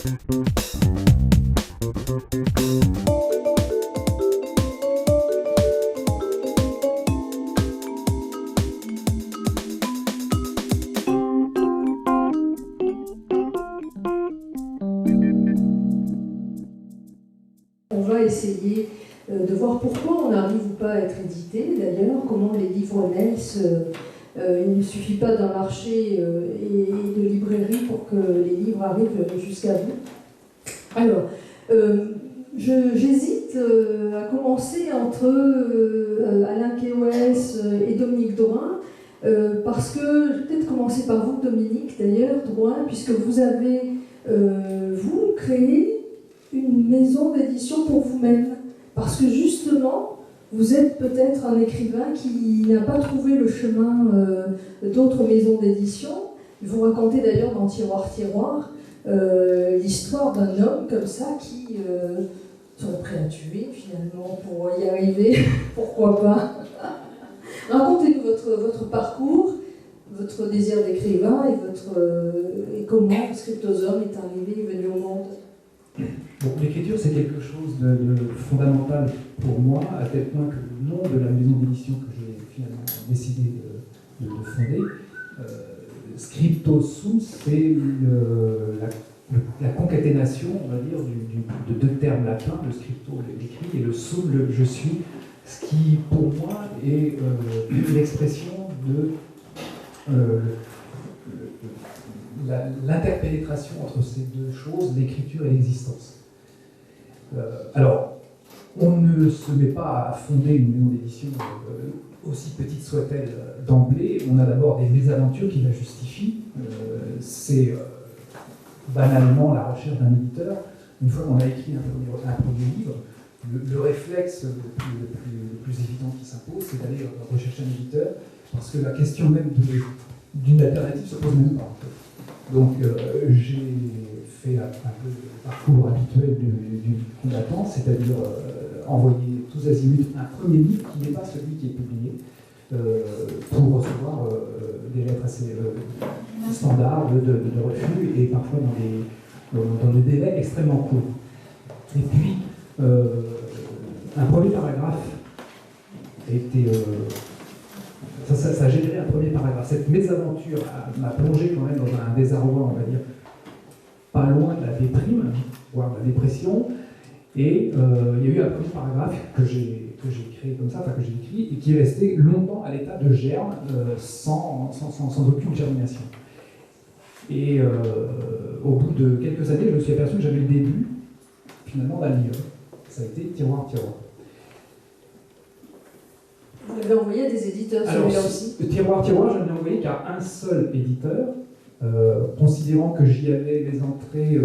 On va essayer de voir pourquoi on n'arrive pas à être édité, d'ailleurs, comment les livres naissent. Il ne suffit pas d'un marché et de librairie pour que les livres arrivent jusqu'à vous. Alors, j'hésite à commencer entre Alain Keoès et Dominique Drouin, parce que, je vais peut-être commencer par vous, Dominique, d'ailleurs, Drouin, puisque vous avez, vous, créé une maison d'édition pour vous-même, parce que justement, vous êtes peut-être un écrivain qui n'a pas trouvé le chemin d'autres maisons d'édition. Vous racontez d'ailleurs dans Tiroir, Tiroir l'histoire d'un homme comme ça qui serait prêt à tuer finalement pour y arriver, pourquoi pas. Racontez-nous votre parcours, votre désir d'écrivain et comment Scriptozoon est arrivé, est venu au monde. Bon, l'écriture, c'est quelque chose de fondamental pour moi, à tel point que le nom de la maison d'édition que j'ai finalement décidé de fonder, Scriptozoon, c'est la concaténation, on va dire, de deux termes latins, le scripto, l'écrit, et le zoom, le je suis, ce qui, pour moi, est l'expression de l'interpénétration entre ces deux choses, l'écriture et l'existence. Alors, on ne se met pas à fonder une maison d'édition aussi petite soit-elle d'emblée. On a d'abord des mésaventures qui la justifient. C'est banalement la recherche d'un éditeur. Une fois qu'on a écrit un premier livre, le réflexe le plus évident qui s'impose, c'est d'aller rechercher un éditeur, parce que la question même d'une alternative se pose même pas. Donc j'ai fait un peu le parcours habituel du combattant, c'est-à-dire envoyer tous azimuts un premier livre qui n'est pas celui qui est publié, pour recevoir des lettres assez standards de refus et parfois dans des délais extrêmement courts. Et puis un premier paragraphe a été... Ça a généré un premier paragraphe. Cette mésaventure m'a plongé quand même dans un désarroi, on va dire, pas loin de la déprime, voire de la dépression. Et il y a eu un premier paragraphe que j'ai créé comme ça, enfin que j'ai écrit, et qui est resté longtemps à l'état de germe, sans aucune germination. Et au bout de quelques années, je me suis aperçu que j'avais le début, finalement, d'un livre. Ça a été Tiroir, Tiroir. Vous l'avez envoyé à des éditeurs, celui-là aussi? Tiroir, Tiroir, je ne l'ai envoyé qu'à un seul éditeur, considérant que j'y avais les entrées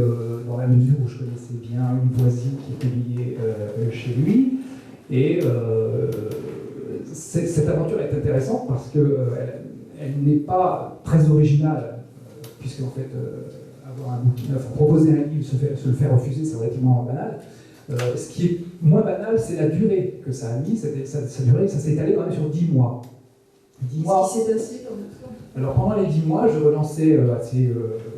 dans la mesure où je connaissais bien une voisine qui est publiée chez lui. Et cette aventure est intéressante parce qu'elle n'est pas très originale, puisque en fait, avoir un bouquin neuf, proposer un livre, se le faire refuser, c'est relativement banal. Ce qui est moins banal, c'est la durée que ça a mis. Ça s'est étalé quand même sur 10 mois. 10 mois. Qu'est-ce qui s'est passé dans votre temps? Alors pendant les 10 mois, je relançais assez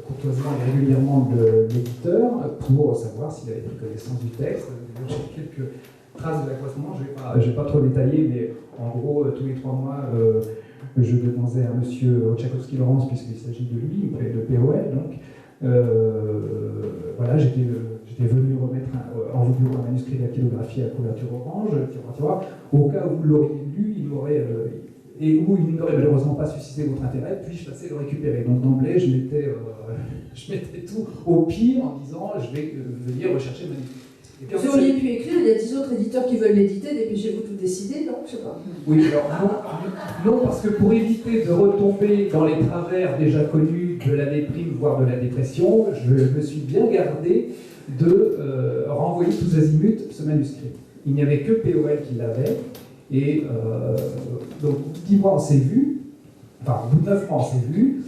courtoisement et régulièrement l'éditeur pour savoir s'il avait pris connaissance du texte. J'ai quelques traces de l'accroissement, je ne vais pas trop détailler, mais en gros, tous les 3 mois, je demandais à monsieur Tchaikovsky-Laurence, puisqu'il s'agit de lui, de POL, donc. Voilà, j'étais venu remettre en vos bureaux un manuscrit dactylographie à couverture orange, au cas où vous l'auriez lu, et où il n'aurait malheureusement pas suscité votre intérêt, puis je passais le récupérer. Donc d'emblée, je mettais tout au pire en disant je vais venir rechercher le manuscrit. Vous auriez pu écrire, il y a 10 autres éditeurs qui veulent l'éditer, dépêchez-vous tout décider, non? Je sais pas. Oui, alors non, parce que pour éviter de retomber dans les travers déjà connus de la déprime, voire de la dépression, je me suis bien gardé de renvoyer tous azimuts ce manuscrit. Il n'y avait que POL qui l'avait, et donc 10 mois on s'est vu, enfin au bout de 9 mois on s'est vu,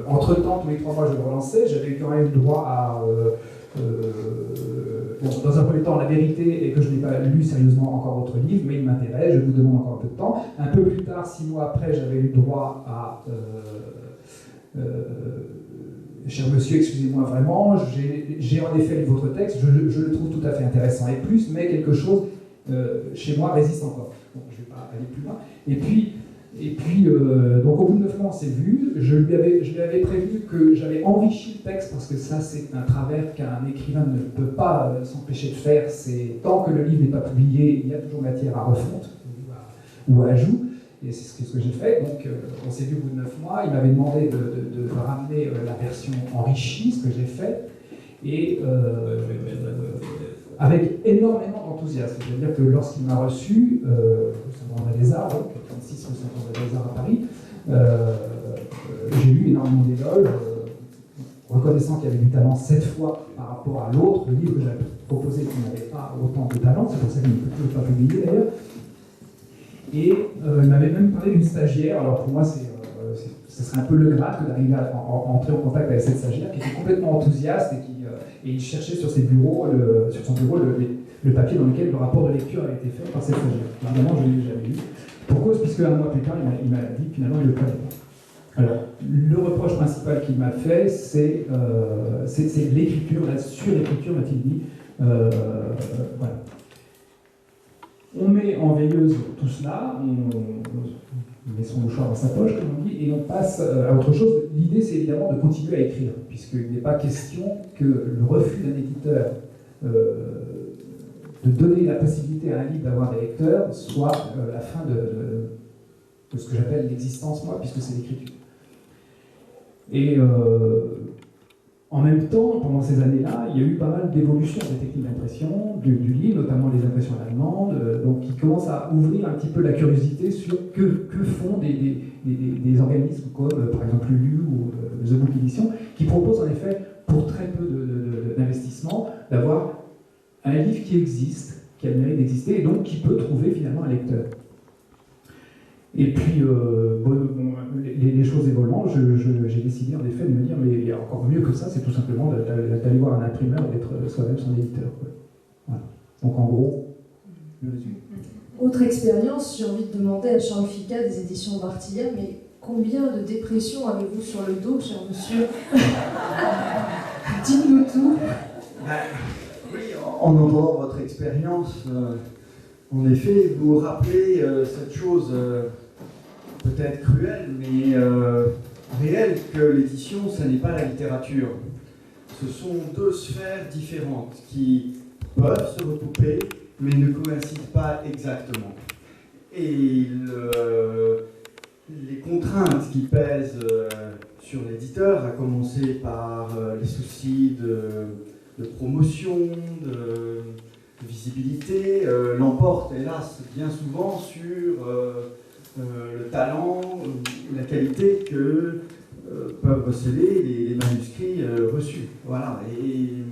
entre-temps tous les 3 mois je le relançais, j'avais eu quand même droit à... dans un premier temps, la vérité est que je n'ai pas lu sérieusement encore votre livre, mais il m'intéresse, je vous demande encore un peu de temps. Un peu plus tard, 6 mois après, j'avais eu droit à cher monsieur, excusez-moi vraiment, j'ai en effet lu votre texte, je le trouve tout à fait intéressant et plus, mais quelque chose chez moi résiste encore. Bon, je ne vais pas aller plus loin. Et puis donc au bout de 9 mois, on s'est vu. Je lui avais prévenu que j'avais enrichi le texte, parce que ça, c'est un travers qu'un écrivain ne peut pas s'empêcher de faire. C'est tant que le livre n'est pas publié, il y a toujours matière à refonte ou à ajout. Et c'est ce que j'ai fait. Donc, on s'est vu au bout de 9 mois. Il m'avait demandé de ramener la version enrichie, ce que j'ai fait. Et avec énormément d'enthousiasme. C'est-à-dire que lorsqu'il m'a reçu, Saint-André des Arts, 36 rue Saint-André des Arts à Paris, j'ai eu énormément d'éloges, reconnaissant qu'il y avait du talent 7 fois par rapport à l'autre, le livre que j'avais proposé qui n'avait pas autant de talent, c'est pour ça qu'il ne peut pas publier d'ailleurs. Et il m'avait même parlé d'une stagiaire. Alors pour moi, ce serait un peu le Graal que d'arriver à entrer en contact avec cette stagiaire qui était complètement enthousiaste et il cherchait sur son bureau le papier dans lequel le rapport de lecture avait été fait par cette stagiaire. Évidemment, je ne l'ai jamais lu. Pourquoi ? Puisque un mois plus tard, il m'a dit que finalement il ne le prenait pas. Alors, le reproche principal qu'il m'a fait, c'est l'écriture, la surécriture, m'a-t-il dit. Voilà. On met en veilleuse tout cela, on met son mouchoir dans sa poche, comme on dit, et on passe à autre chose. L'idée, c'est évidemment de continuer à écrire, puisqu'il n'est pas question que le refus d'un éditeur de donner la possibilité à un livre d'avoir des lecteurs soit la fin de ce que j'appelle l'existence, moi, puisque c'est l'écriture. Et en même temps, pendant ces années-là, il y a eu pas mal d'évolutions des techniques d'impression du livre, notamment les impressions allemandes, donc qui commencent à ouvrir un petit peu la curiosité sur que font des organismes comme par exemple Lulu ou The Book Edition, qui proposent en effet, pour très peu d'investissement, d'avoir un livre qui existe, qui a le mérite d'exister, et donc qui peut trouver finalement un lecteur. Et puis, les choses évoluant, j'ai décidé en effet de me dire, mais il y a encore mieux que ça, c'est tout simplement d'aller voir un imprimeur et d'être soi-même son éditeur. Voilà. Donc en gros, le résumé. Autre expérience, j'ai envie de demander à Charles Ficcat des éditions Bartilla, mais combien de dépressions avez-vous sur le dos, cher monsieur? Dites-nous tout. Oui, en entendant votre expérience, en effet, vous rappelez cette chose peut-être cruelle, mais réelle, que l'édition, ça n'est pas la littérature. Ce sont deux sphères différentes qui peuvent se recouper, mais ne coïncident pas exactement. Et les contraintes qui pèsent sur l'éditeur, à commencer par les soucis de promotion, de visibilité, l'emportent hélas bien souvent sur le talent, la qualité que peuvent receler les manuscrits reçus. Voilà. Et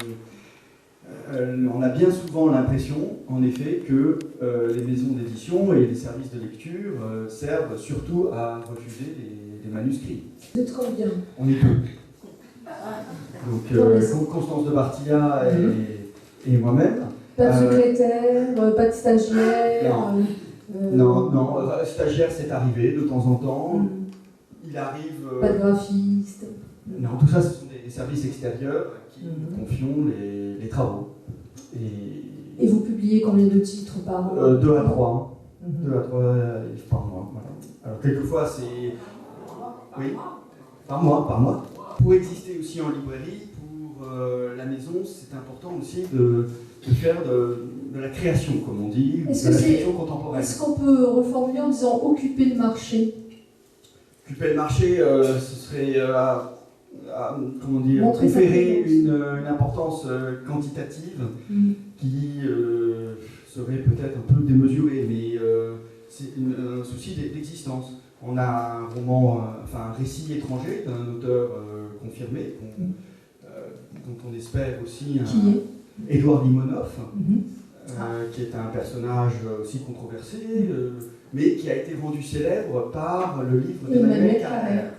on a bien souvent l'impression, en effet, que les maisons d'édition et les services de lecture servent surtout à refuser les manuscrits. Vous êtes combien? On est deux. Donc Constance de Bartilla et moi-même. Pas de secrétaire, pas de stagiaire? Non, stagiaire c'est arrivé de temps en temps. Il arrive... Pas de graphiste? Non, tout ça ce sont des services extérieurs qui nous confions les travaux. Et vous publiez combien de titres par an? 2 à 3. 2 à 3 livres par mois. Voilà. Alors quelquefois c'est... Oui, par mois. Pour exister aussi en librairie, pour la maison, c'est important aussi de faire de la création, comme on dit, de la fiction contemporaine. Est-ce qu'on peut reformuler en disant occuper le marché? Occuper le marché, ce serait comment dire, conférer une importance quantitative qui serait peut-être un peu démesurée, mais c'est un souci d'existence. On a un roman, un récit étranger d'un auteur confirmé, dont on espère aussi Édouard Limonov, qui est un personnage aussi controversé, mais qui a été rendu célèbre par le livre d'Emmanuel Carrère,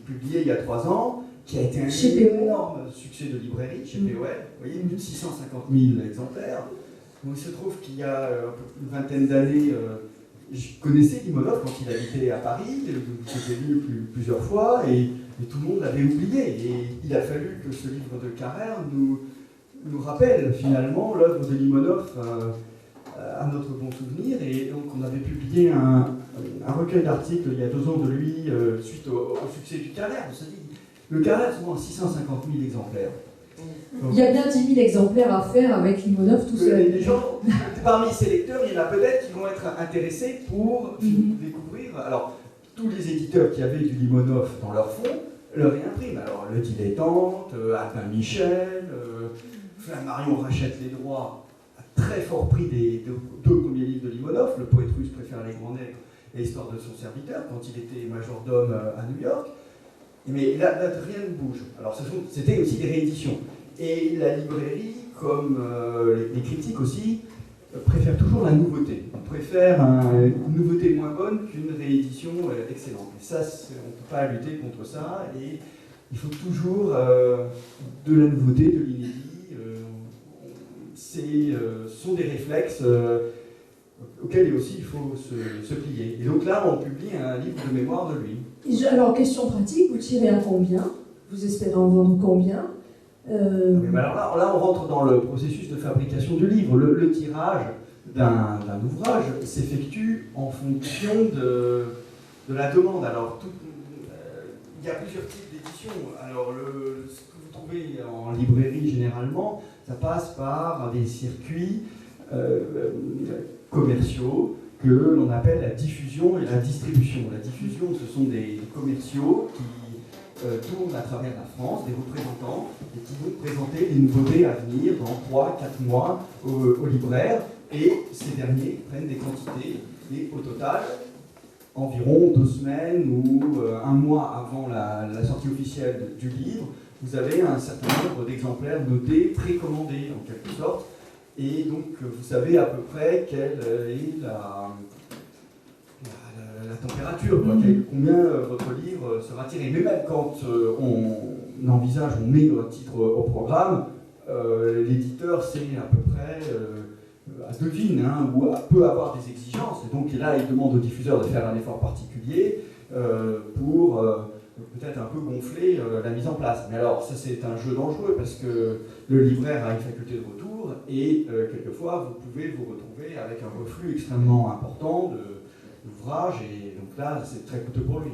publié il y a 3 ans, qui a été un énorme succès de librairie chez POL, vous voyez, plus de 650 000 exemplaires. Donc il se trouve qu'il y a une vingtaine d'années, je connaissais Limonov quand il habitait à Paris, j'étais venu plusieurs fois, et tout le monde l'avait oublié. Et il a fallu que ce livre de Carrère nous rappelle finalement l'œuvre de Limonov à notre bon souvenir. Et donc on avait publié un recueil d'articles il y a 2 ans de lui, suite au succès du Carrère. On s'est dit, le Carrère se vend à 650 000 exemplaires. Donc, il y a bien 10 000 exemplaires à faire avec Limonov tout seul. Les gens, parmi ces lecteurs, il y en a peut-être qui vont être intéressés pour découvrir. Alors, tous les éditeurs qui avaient du Limonov dans leur fonds le réimpriment. Alors, Le Dilettante, Albin Michel, Flammarion rachète les droits à très fort prix des 2 premiers livres de Limonov. Le poète russe préfère les grands nègres et l'histoire de son serviteur, quand il était majordome à New York. Mais là, rien ne bouge. Alors, c'était aussi des rééditions. Et la librairie, comme les critiques aussi, préfèrent toujours la nouveauté. On préfère une nouveauté moins bonne qu'une réédition excellente. Et ça, on ne peut pas lutter contre ça. Et il faut toujours de la nouveauté, de l'inédit. Ce sont des réflexes auxquels aussi il faut se plier. Et donc là, on publie un livre de mémoire de lui. Alors, question pratique, vous tirez à combien? Vous espérez en vendre combien? Alors là, on rentre dans le processus de fabrication du livre. Le tirage d'un ouvrage s'effectue en fonction de la demande. Alors, il y a plusieurs types d'éditions. Alors, ce que vous trouvez en librairie, généralement, ça passe par des circuits commerciaux que l'on appelle la diffusion et la distribution. La diffusion, ce sont des commerciaux qui tournent à travers la France, des représentants, et qui vont présenter les nouveautés à venir dans 3-4 mois aux libraires, et ces derniers prennent des quantités, et au total, environ 2 semaines ou 1 mois avant la sortie officielle du livre, vous avez un certain nombre d'exemplaires notés, précommandés en quelque sorte, et donc vous savez à peu près quelle est la température, combien votre livre sera tiré. Mais même quand on envisage, on met un titre au programme, l'éditeur sait à peu près, devine, ou peut avoir des exigences. Et donc là, il demande au diffuseur de faire un effort particulier pour peut-être un peu gonfler la mise en place. Mais alors, ça c'est un jeu dangereux parce que le libraire a une faculté de retour et quelquefois, vous pouvez vous retrouver avec un reflux extrêmement important d'ouvrages et donc là, c'est très coûteux pour lui.